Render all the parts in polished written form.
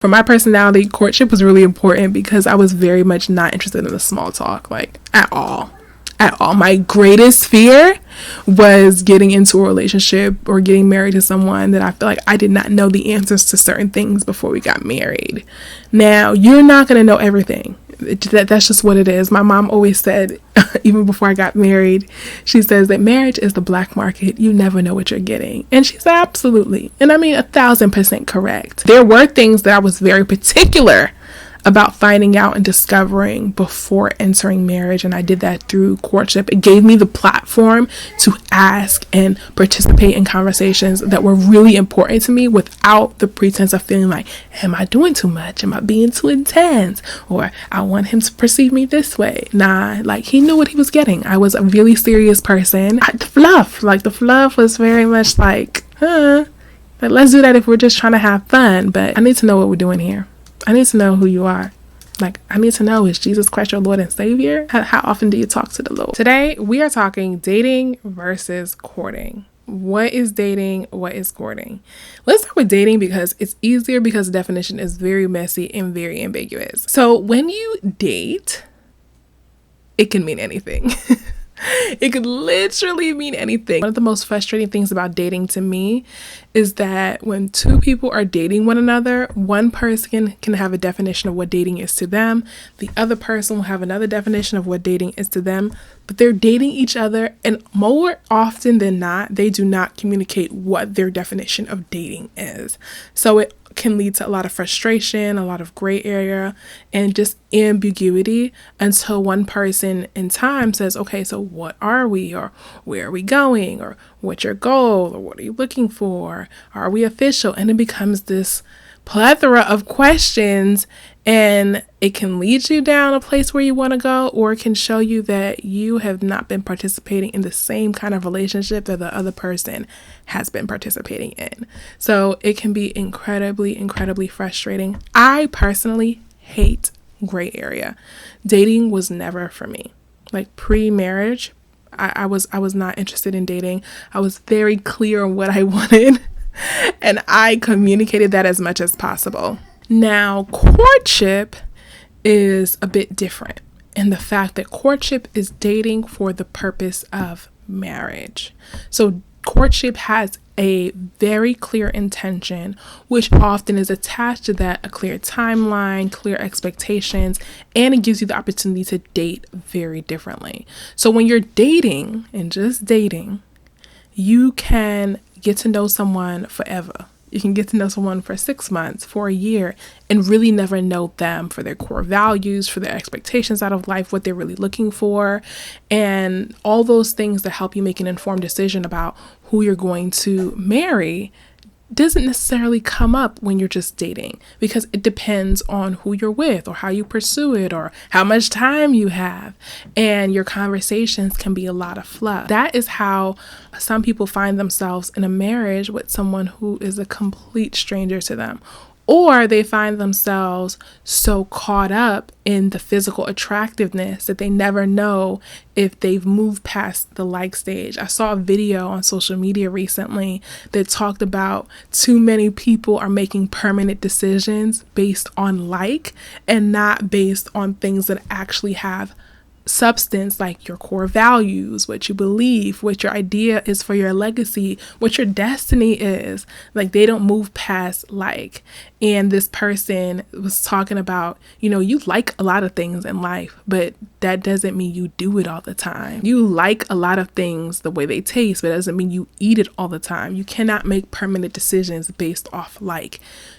For my personality, courtship was really important because I was very much not interested in the small talk, like at all. At all. My greatest fear was getting into a relationship or getting married to someone that I feel like I did not know the answers to certain things before we got married. Now, you're not going to know everything. That's just what it is. My mom always said, even before I got married, she says that marriage is the black market. You never know what you're getting. And she's absolutely, and I mean 1,000% correct. There were things that I was very particular about finding out and discovering before entering marriage, and I did that through courtship. It gave me the platform to ask and participate in conversations that were really important to me without the pretense of feeling like, am I doing too much? Am I being too intense? Or I want him to perceive me this way. Nah, like he knew what he was getting. I was a really serious person. The fluff was very much like, let's do that if we're just trying to have fun, but I need to know what we're doing here. I need to know who you are. Like, I need to know, is Jesus Christ your Lord and Savior? How often do you talk to the Lord? Today, we are talking dating versus courting. What is dating? What is courting? Let's start with dating because it's easier because the definition is very messy and very ambiguous. So when you date, it can mean anything. It could literally mean anything. One of the most frustrating things about dating to me is that when two people are dating one another, one person can have a definition of what dating is to them. The other person will have another definition of what dating is to them, but they're dating each other. And more often than not, they do not communicate what their definition of dating is. So it can lead to a lot of frustration, a lot of gray area, and just ambiguity until one person in time says, okay, so what are we, or where are we going, or what's your goal, or what are you looking for? Are we official? And it becomes this plethora of questions, and it can lead you down a place where you want to go, or it can show you that you have not been participating in the same kind of relationship that the other person has been participating in. So it can be incredibly, incredibly frustrating. I personally hate gray area. Dating was never for me. Like pre-marriage, I was not interested in dating. I was very clear on what I wanted, and I communicated that as much as possible. Now, courtship is a bit different in the fact that courtship is dating for the purpose of marriage. So courtship has a very clear intention, which often is attached to that a clear timeline, clear expectations, and it gives you the opportunity to date very differently. So when you're dating and just dating, you can get to know someone forever. You can get to know someone for 6 months, for a year, and really never know them for their core values, for their expectations out of life, what they're really looking for, and all those things that help you make an informed decision about who you're going to marry doesn't necessarily come up when you're just dating, because it depends on who you're with or how you pursue it or how much time you have, and your conversations can be a lot of fluff. That is how some people find themselves in a marriage with someone who is a complete stranger to them, or they find themselves so caught up in the physical attractiveness that they never know if they've moved past the like stage. I saw a video on social media recently that talked about too many people are making permanent decisions based on like and not based on things that actually have substance, like your core values, what you believe, what your idea is for your legacy, what your destiny is. Like, they don't move past like. And this person was talking about, you like a lot of things in life, but that doesn't mean you do it all the time. You like a lot of things the way they taste, but it doesn't mean you eat it all the time. You cannot make permanent decisions based off like.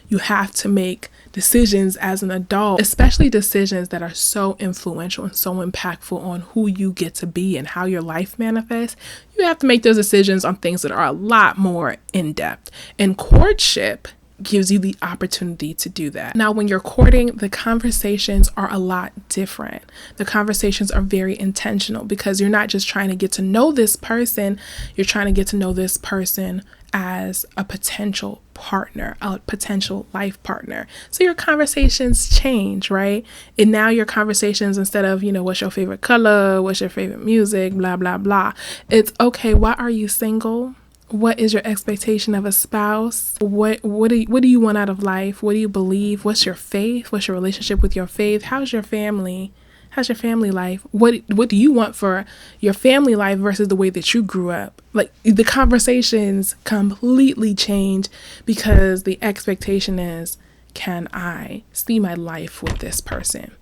You have to make decisions as an adult, especially decisions that are so influential and so impactful on who you get to be and how your life manifests. You have to make those decisions on things that are a lot more in depth. And courtship gives you the opportunity to do that. Now, when you're courting, the conversations are a lot different. The conversations are very intentional because you're not just trying to get to know this person, you're trying to get to know this person as a potential partner, a potential life partner. So your conversations change, right? And now your conversations, instead of, what's your favorite color? What's your favorite music? Blah, blah, blah. It's okay. Why are you single? What is your expectation of a spouse? What do you want out of life? What do you believe? What's your faith? What's your relationship with your faith? How's your family? How's your family life? What do you want for your family life versus the way that you grew up? Like, the conversations completely change because the expectation is, can I see my life with this person?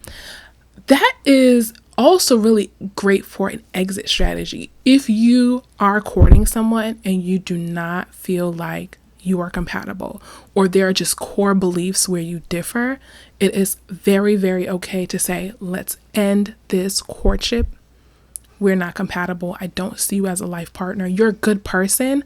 That is also really great for an exit strategy. If you are courting someone and you do not feel like you are compatible, or there are just core beliefs where you differ, it is very, very okay to say, let's end this courtship. We're not compatible. I don't see you as a life partner. You're a good person.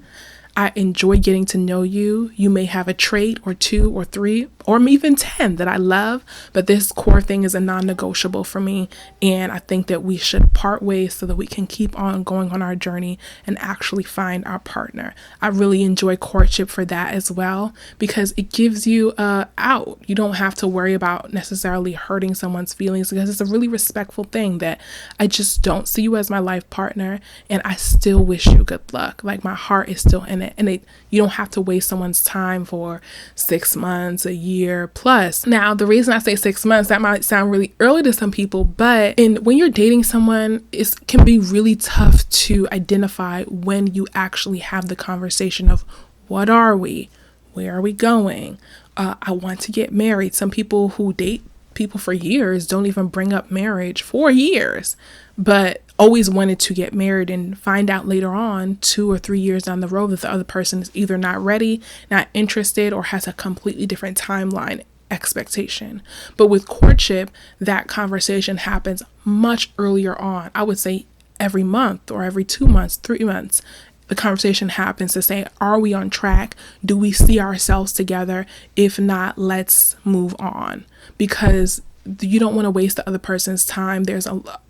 I enjoy getting to know you. You may have a trait or 2 or 3 or even 10 that I love, but this core thing is a non-negotiable for me. And I think that we should part ways so that we can keep on going on our journey and actually find our partner. I really enjoy courtship for that as well, because it gives you a out. You don't have to worry about necessarily hurting someone's feelings, because it's a really respectful thing that I just don't see you as my life partner and I still wish you good luck. Like, my heart is still in it. And you don't have to waste someone's time for 6 months, a year plus. Now, the reason I say 6 months, that might sound really early to some people, but when you're dating someone, it can be really tough to identify when you actually have the conversation of, what are we? Where are we going? I want to get married. Some people who date people for years don't even bring up marriage for years, but always wanted to get married and find out later on 2 or 3 years down the road that the other person is either not ready, not interested, or has a completely different timeline expectation. But with courtship, that conversation happens much earlier on. I would say every month or every 2 months, 3 months, the conversation happens to say, are we on track? Do we see ourselves together? If not, let's move on, because you don't want to waste the other person's time.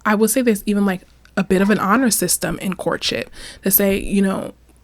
I would say there's even like a bit of an honor system in courtship to say,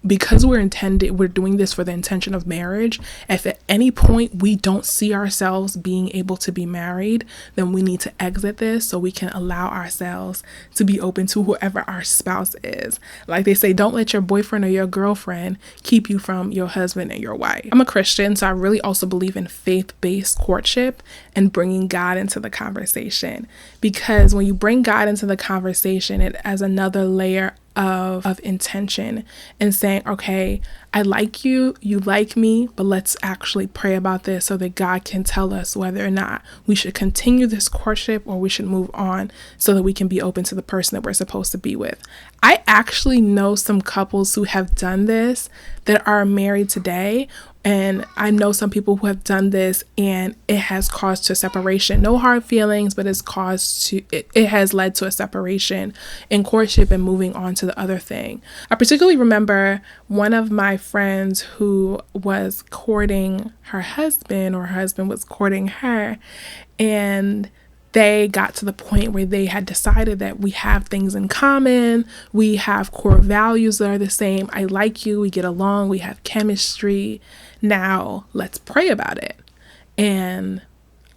because we're doing this for the intention of marriage. If at any point we don't see ourselves being able to be married, then we need to exit this so we can allow ourselves to be open to whoever our spouse is. Like they say, don't let your boyfriend or your girlfriend keep you from your husband and your wife. I'm a Christian, so I really also believe in faith-based courtship and bringing God into the conversation, because when you bring God into the conversation, it adds another layer of intention and saying, okay, I like you, you like me, but let's actually pray about this so that God can tell us whether or not we should continue this courtship or we should move on, so that we can be open to the person that we're supposed to be with. I actually know some couples who have done this that are married today. And I know some people who have done this and it has caused to separation. No hard feelings, but it has led to a separation in courtship and moving on to the other thing. I particularly remember one of my friends who was courting her husband, or her husband was courting her, and they got to the point where they had decided that we have things in common. We have core values that are the same. I like you. We get along. We have chemistry. Now let's pray about it. And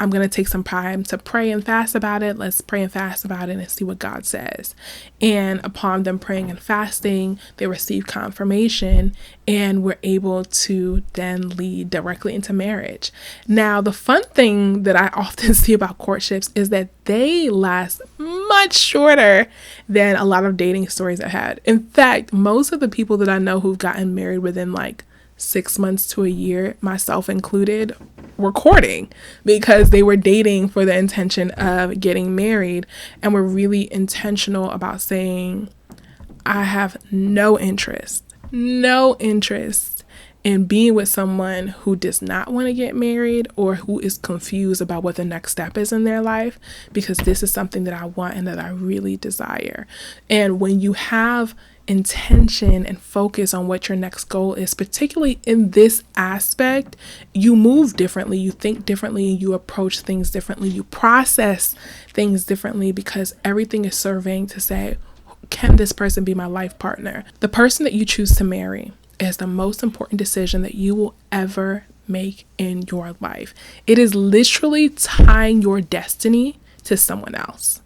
I'm going to take some time to pray and fast about it. Let's pray and fast about it and see what God says. And upon them praying and fasting, they received confirmation and were able to then lead directly into marriage. Now, the fun thing that I often see about courtships is that they last much shorter than a lot of dating stories I've had. In fact, most of the people that I know who've gotten married within like 6 months to a year, myself included, were courting because they were dating for the intention of getting married, and were really intentional about saying, I have no interest in being with someone who does not want to get married or who is confused about what the next step is in their life, because this is something that I want and that I really desire. And when you have intention and focus on what your next goal is, particularly in this aspect, you move differently, you think differently, you approach things differently, you process things differently, because everything is serving to say, can this person be my life partner? The person that you choose to marry is the most important decision that you will ever make in your life. It is literally tying your destiny to someone else.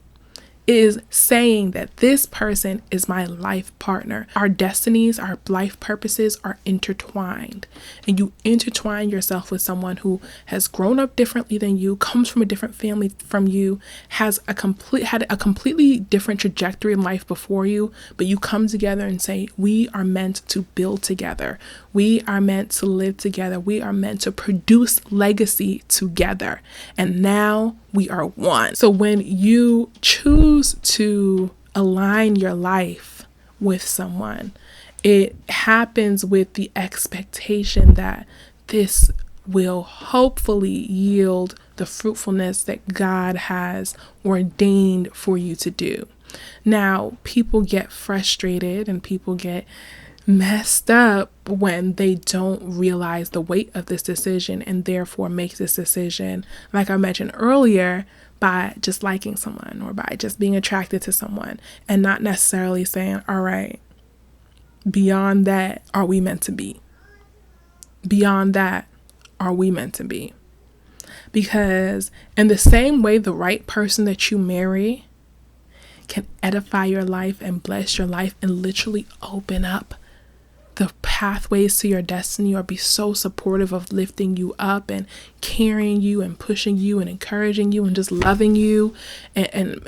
is saying that this person is my life partner. Our destinies, our life purposes are intertwined. And you intertwine yourself with someone who has grown up differently than you, comes from a different family from you, had a completely different trajectory in life before you, but you come together and say, we are meant to build together. We are meant to live together. We are meant to produce legacy together. And now we are one. So when you choose to align your life with someone, it happens with the expectation that this will hopefully yield the fruitfulness that God has ordained for you to do. Now, people get frustrated and people get messed up when they don't realize the weight of this decision and therefore make this decision, like I mentioned earlier, by just liking someone or by just being attracted to someone and not necessarily saying, all right, beyond that, are we meant to be? Beyond that, are we meant to be? Because in the same way, the right person that you marry can edify your life and bless your life and literally open up the pathways to your destiny, or be so supportive of lifting you up and carrying you and pushing you and encouraging you and just loving you and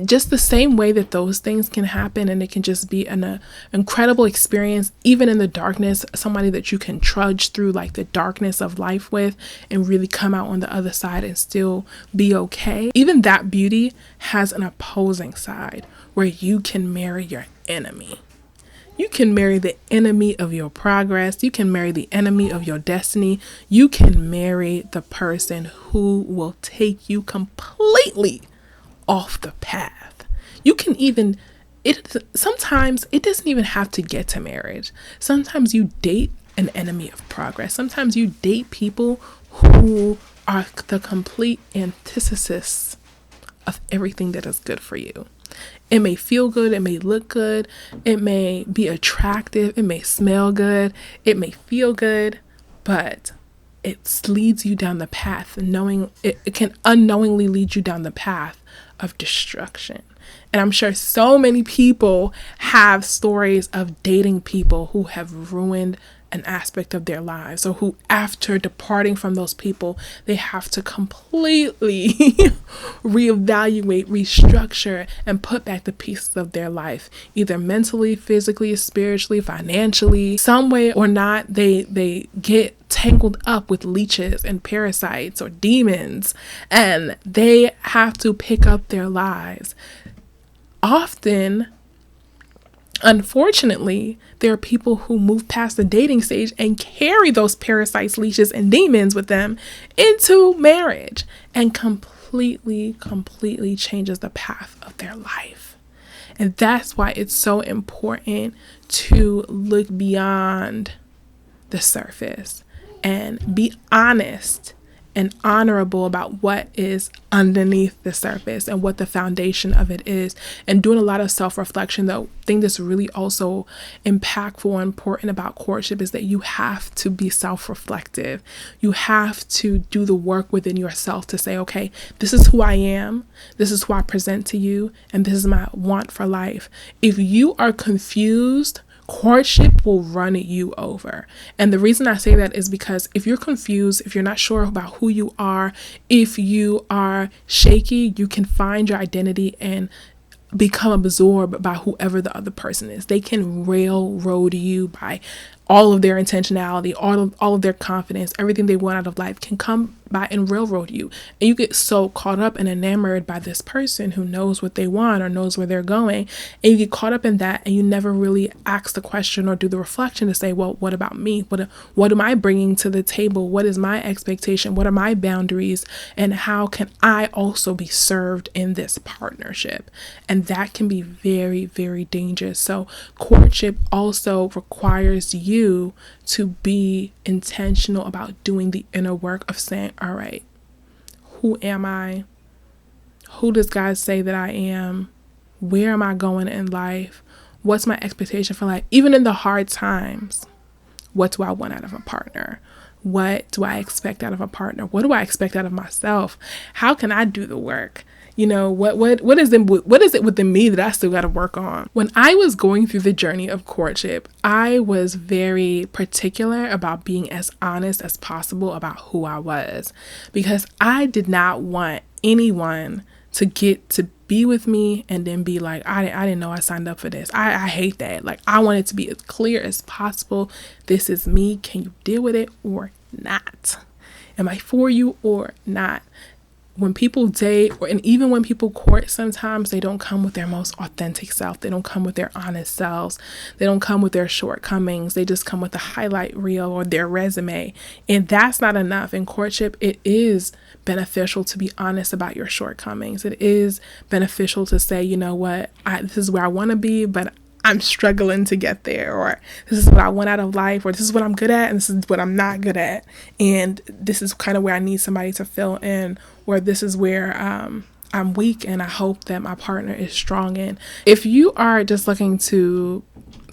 just the same way that those things can happen, and it can just be an incredible experience, even in the darkness, somebody that you can trudge through like the darkness of life with and really come out on the other side and still be okay. Even that beauty has an opposing side where you can marry your enemy. You can marry the enemy of your progress. You can marry the enemy of your destiny. You can marry the person who will take you completely off the path. You can even, sometimes it doesn't even have to get to marriage. Sometimes you date an enemy of progress. Sometimes you date people who are the complete antithesis of everything that is good for you. It may feel good, it may look good, it may be attractive, it may smell good, it may feel good, but it leads you down the path, knowing it can unknowingly lead you down the path of destruction. And I'm sure so many people have stories of dating people who have ruined an aspect of their lives, or who, after departing from those people, they have to completely reevaluate, restructure, and put back the pieces of their life, either mentally, physically, spiritually, financially, some way or not. They get tangled up with leeches and parasites or demons, and they have to pick up their lives. Often, unfortunately, there are people who move past the dating stage and carry those parasites, leashes, and demons with them into marriage, and completely changes the path of their life. And that's why it's so important to look beyond the surface and be honest and honorable about what is underneath the surface and what the foundation of it is, and doing a lot of self-reflection. The thing that's really also impactful and important about courtship is that you have to be self-reflective. You have to do the work within yourself to say, okay, this is who I am, this is who I present to you, and this is my want for life. If you are confused, courtship will run you over. And the reason I say that is because if you're confused, if you're not sure about who you are, if you are shaky, you can find your identity and become absorbed by whoever the other person is. They can railroad you by all of their intentionality, all of their confidence, everything they want out of life can come by and railroad you. And you get so caught up and enamored by this person who knows what they want or knows where they're going. And you get caught up in that, and you never really ask the question or do the reflection to say, well, what about me? What am I bringing to the table? What is my expectation? What are my boundaries? And how can I also be served in this partnership? And that can be very, very dangerous. So courtship also requires you to be intentional about doing the inner work of saying, all right, who am I? Who does God say that I am? Where am I going in life? What's my expectation for life? Even in the hard times, what do I want out of a partner? What do I expect out of a partner? What do I expect out of myself? How can I do the work? what is it within me that I still got to work on? When I was going through the journey of courtship, I was very particular about being as honest as possible about who I was, because I did not want anyone to get to be with me and then be like, I didn't know I signed up for this. I hate that. Like, I want it to be as clear as possible. This is me. Can you deal with it or not? Am I for you or not? When people date, and even when people court, sometimes they don't come with their most authentic self. They don't come with their honest selves. They don't come with their shortcomings. They just come with the highlight reel or their resume. And that's not enough. In courtship, it is beneficial to be honest about your shortcomings. It is beneficial to say, you know what, this is where I want to be, but I'm struggling to get there, or this is what I want out of life, or this is what I'm good at and this is what I'm not good at, and this is kind of where I need somebody to fill in, or this is where I'm weak and I hope that my partner is strong in. If you are just looking to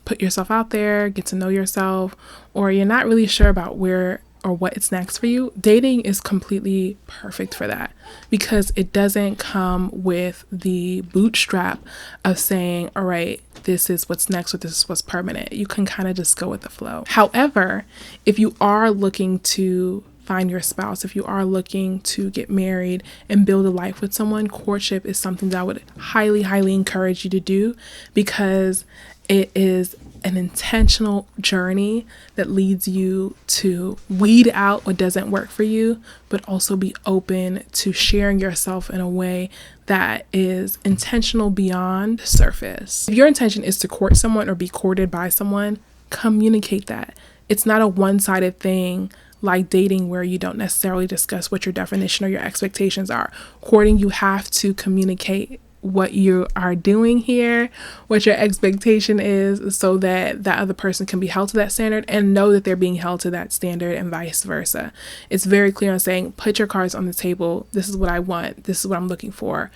put yourself out there, get to know yourself, or you're not really sure about where or what is next for you, dating is completely perfect for that, because it doesn't come with the bootstrap of saying, all right, this is what's next or this is what's permanent. You can kind of just go with the flow. However, if you are looking to find your spouse, if you are looking to get married and build a life with someone, courtship is something that I would highly, highly encourage you to do, because it is an intentional journey that leads you to weed out what doesn't work for you, but also be open to sharing yourself in a way that is intentional beyond surface. If your intention is to court someone or be courted by someone, communicate that. It's not a one-sided thing like dating, where you don't necessarily discuss what your definition or your expectations are. Courting, you have to communicate what you are doing here, what your expectation is, so that that other person can be held to that standard and know that they're being held to that standard, and vice versa. It's very clear on saying, put your cards on the table. This is what I want. This is what I'm looking for.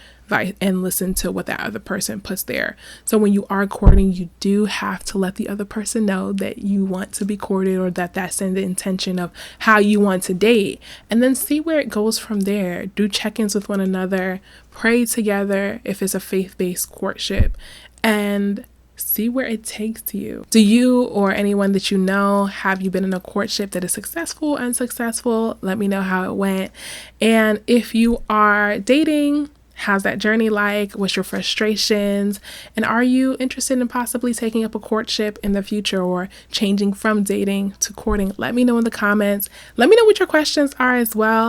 And listen to what that other person puts there. So when you are courting, you do have to let the other person know that you want to be courted, or that that's in the intention of how you want to date, and then see where it goes from there. Do check-ins with one another, pray together if it's a faith-based courtship, and see where it takes you. Do you or anyone that you know, have you been in a courtship that is successful, unsuccessful? Let me know how it went. And if you are dating, how's that journey like? What's your frustrations? And are you interested in possibly taking up a courtship in the future, or changing from dating to courting? Let me know in the comments. Let me know what your questions are as well.